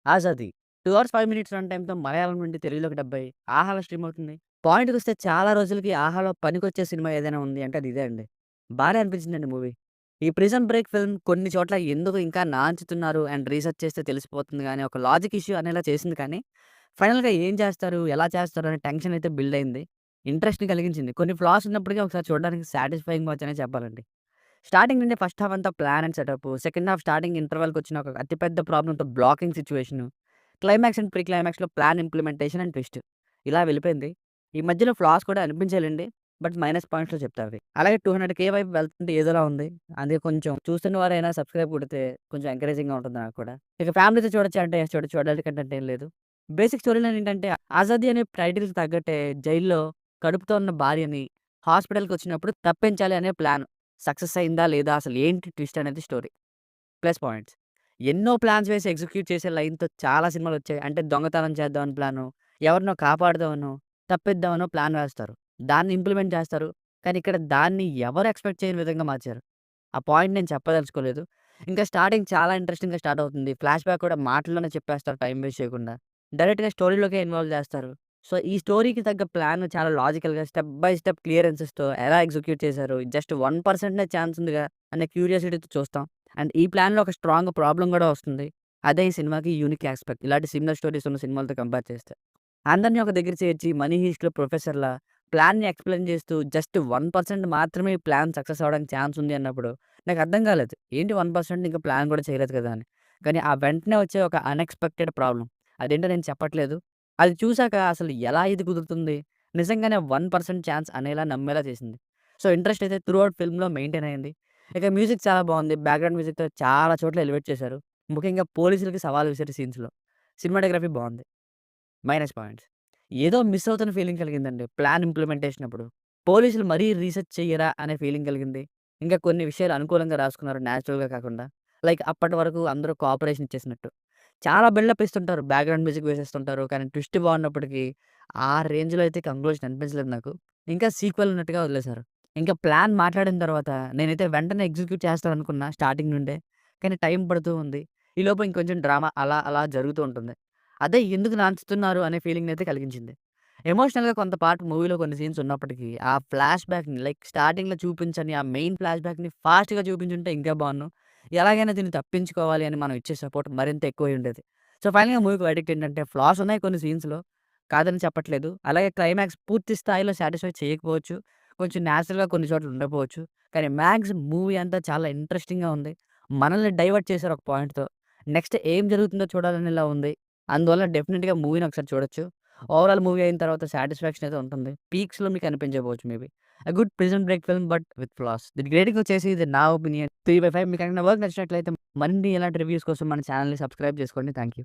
'Azadi' 2 hours 5 minutes run టైమ్‌తో మలయాళం నుండి తెలుగులోకి డబ్బై 'ఆహాలో' స్ట్రీమ్ అవుతుంది. పాయింట్‌కొస్తే చాలా రోజులకి 'ఆహాలో' పనికొచ్చే సినిమా ఏదైనా ఉంది అంటే అది ఇదే అండి. బానే అనిపించిందండి మూవీ. ఈ 'ప్రిజన్ బ్రేక్' ఫిల్మ్ కొన్ని చోట్ల ఎందుకు ఇంకా నాంచుతున్నారు అండ్ రీసెర్చ్ చేస్తే తెలిసిపోతుంది గానీ, ఒక లాజిక్ ఇష్యూ అనేలా చేసింది కానీ, ఫైనల్‌గా ఏం చేస్తారు? ఎలా చేస్తారు? అనే టెన్షన్ అయితే బిల్డ్ అయింది. ఇంట్రెస్ట్‌ని కలిగించింది. కొన్ని ఫ్లాస్ ఉన్నప్పటికీ ఒకసారి చూడడానికి సాటిస్ఫైయింగ్ వాచ్ అనే చెప్పాలండి. స్టార్టింగ్ నుండి ఫస్ట్ హాఫ్ అంతా plan and setup. Second half starting ఇంటర్వల్‌కొచ్చిన ఒక అతి పెద్ద ప్రాబ్లమ్‌తో blocking situation. Climax and pre క్లైమాక్స్‌లో ప్లాన్ ఇంప్లిమెంటేషన్ అండ్ ట్విస్ట్. ఇలా వెళ్ళిపోయింది. ఈ మధ్యలో ఫ్లాస్ కూడా అనిపించాయిలెండి. బట్ మైనస్ పాయింట్స్‌లో చెప్తా అవి. అలాగే 200,000 వైపు వెళ్తుంటే ఏదోలా ఉంది. అదే కొంచెం చూస్తున్న వారైనా సబ్‌స్క్రైబ్ కొడితే కొంచెం ఎంకరేజింగ్‌గా ఉంటుంది నాకు కూడా. ఇక ఫ్యామిలీతో చూడొచ్చా అంటే చూడొచ్చు. అడల్ట్ కంటెంట్ ఏం లేదు. బేసిక్ స్టోరీ లైన్ ఏంటంటే 'ఆజాదీ' అనే టైటిల్‌కి తగ్గట్టే జైల్‌లో కడుపుతో ఉన్న భార్యని హాస్పిటల్‌కొచ్చినప్పుడు తప్పించాలి అనే ప్లాన్. సక్సెస్ అయిందా? లేదా? అసలు ఏంటి ట్విస్ట్ అనేది స్టోరీ. Plus points. ఎన్నో ప్లాన్స్ వేసి ఎగ్జిక్యూట్ చేసే లైన్‌తో చాలా సినిమాలొచ్చాయి. అంటే దొంగతనం చేద్దామని ప్లాను, ఎవరినో కాపాడుదామనో, తప్పిద్దామనో ప్లాన్ వేస్తారు. దాన్ని ఇంప్లిమెంట్ చేస్తారు. కానీ ఇక్కడ దాన్ని ఎవరు ఎక్స్‌పెక్ట్ చేయని విధంగా మార్చారు. ఆ పాయింట్ నేను చెప్పదలుచుకోలేదు. ఇంకా స్టార్టింగ్ చాలా ఇంట్రెస్టింగ్‌గా స్టార్ట్ అవుతుంది. ఫ్లాష్ బ్యాక్ కూడా మాటల్లోనే చెప్పేస్తారు టైమ్ వేస్ట్ చేయకుండా. డైరెక్ట్‌గా స్టోరీలోకే ఇన్వాల్వ్ చేస్తారు. సో, ఈ స్టోరీకి తగ్గ ప్లాన్ చాలా లాజికల్‌గా స్టెప్ బై స్టెప్ క్లియరెన్సెస్‌తో ఎలా ఎగ్జిక్యూట్ చేశారు. జస్ట్ 1% ఛాన్స్ ఉందిగా అనే క్యూరియాసిటీతో చూస్తాం. అండ్ ఈ ప్లాన్‌లో ఒక స్ట్రాంగ్ ప్రాబ్లమ్ గూడా వస్తుంది. అదే ఈ సినిమాకి యూనిక్ యాస్పెక్ట్. ఇలాంటి సిమిలర్ స్టోరీస్ ఉన్న సినిమాలతో కంపేర్ చేస్తే. అందరిని ఒక దగ్గర చేర్చి 'మనీ హీస్ట్‌లో' ప్రొఫెసర్‌లా ప్లాన్‌ని ఎక్స్‌ప్లెయిన్ చేస్తూ జస్ట్ 1% మాత్రమే ఈ ప్లాన్ సక్సెస్ అవ్వడానికి ఛాన్స్ ఉంది అన్నప్పుడు నాకు అర్థం కాలేదు. ఏంటి 1% ఇంకా ప్లాన్ కూడా చేయలేదు కదా! అని. కానీ ఆ వెంటనే వచ్చే ఒక అన్‌ఎక్స్‌పెక్టెడ్ ప్రాబ్లమ్. అదేంటో నేను చెప్పట్లేదు. అది చూసాక అసలు ఎలా ఇది కుదురుతుంది? నిజంగానే 1% ఛాన్స్ అనేలా నమ్మేలా చేసింది. సో, ఇంట్రెస్ట్ అయితే త్రూ ఔట్ ఫిల్మ్‌లో మెయింటైన్ అయింది. ఇక మ్యూజిక్ చాలా బావుంది. బ్యాక్‌గ్రౌండ్ మ్యూజిక్‌తో చాలా చోట్ల ఎలివేట్ చేశారు. ముఖ్యంగా పోలీసులకి సవాల్ విసిరే సీన్స్‌లో. సినిమాటోగ్రఫీ బావుంది. Minus points. ఏదో మిస్ అవుతున్న ఫీలింగ్ కలిగిందండి. ప్లాన్ ఇంప్లిమెంటేషన్ అప్పుడు. పోలీసులు మరీ రీసెర్చ్ చెయ్యరా అనే ఫీలింగ్ కలిగింది. ఇంకా కొన్ని విషయాలు అనుకూలంగా రాసుకున్నారు నేచురల్‌గా కాకుండా. లైక్ అప్పటి వరకు అందరూ కోఆపరేషన్ ఇచ్చేసినట్టు. చాలా బిల్డప్ ఇస్తుంటారు. బ్యాక్‌గ్రౌండ్ మ్యూజిక్ వేసేస్తుంటారు. కానీ ట్విస్ట్ బాగున్నప్పటికి ఆ రేంజ్‌లో అయితే కంక్లూజన్ అనిపించలేదు నాకు. ఇంకా సీక్వెల్ ఉన్నట్టుగా వదిలేసారు. ఇంకా ప్లాన్ మాట్లాడిన తర్వాత నేనైతే వెంటనే ఎగ్జిక్యూట్ చేస్తారనుకున్నా స్టార్టింగ్ నుండే. కానీ టైం పడుతూ ఉంది. ఈలోపు ఇంకొంచెం డ్రామా అలా అలా జరుగుతూ ఉంటుంది. అదే ఎందుకు నాన్చుతున్నారు అనే ఫీలింగ్‌నైతే కలిగించింది. ఎమోషనల్‌గా కొంత పార్ట్ మూవీలో కొన్ని సీన్స్ ఉన్నప్పటికీ, ఆ ఫ్లాష్ బ్యాక్‌ని లైక్ స్టార్టింగ్‌లో చూపించని ఆ మెయిన్ ఫ్లాష్ బ్యాక్‌ని ఫాస్ట్‌గా చూపించుంటే ఇంకా బావున్ను. ఎలాగైనా దీన్ని తప్పించుకోవాలి అని మనం ఇచ్చే సపోర్ట్ మరింత ఎక్కువై ఉండేది. సో, ఫైనల్‌గా మూవీకి వర్డిక్ట్ ఏంటంటే ఫ్లాస్ ఉన్నాయి కొన్ని సీన్స్‌లో. కాదని చెప్పట్లేదు. అలాగే క్లైమాక్స్ పూర్తి స్థాయిలో సాటిస్ఫై చేయకపోవచ్చు. కొంచెం నేచురల్‌గా కొన్ని చోట్ల ఉండకపోవచ్చు. కానీ మాక్సిమం మూవీ అంతా చాలా ఇంట్రెస్టింగ్‌గా ఉంది. మనల్ని డైవర్ట్ చేశారు ఒక పాయింట్‌తో. నెక్స్ట్ ఏం జరుగుతుందో చూడాలనేలా ఉంది. అందువల్ల డెఫినిట్‌గా మూవీని ఒకసారి చూడొచ్చు. ఓవరాల్ మూవీ అయిన తర్వాత సాటిస్ఫాక్షన్ అయితే ఉంటుంది. పీక్స్‌లో మీకు అనిపించకపోవచ్చు maybe. A good prison break film but with flaws. దీనికి రేటింగ్ వచ్చేసి ఇది నా ఒపీనియన్ 3/5 మీకేమైనా వర్క్ నచ్చినట్లయితే మరిన్ని ఇలాంటి రివ్యూస్ కోసం మన ఛానెల్‌ని సబ్స్క్రైబ్ చేసుకోండి. Thank you.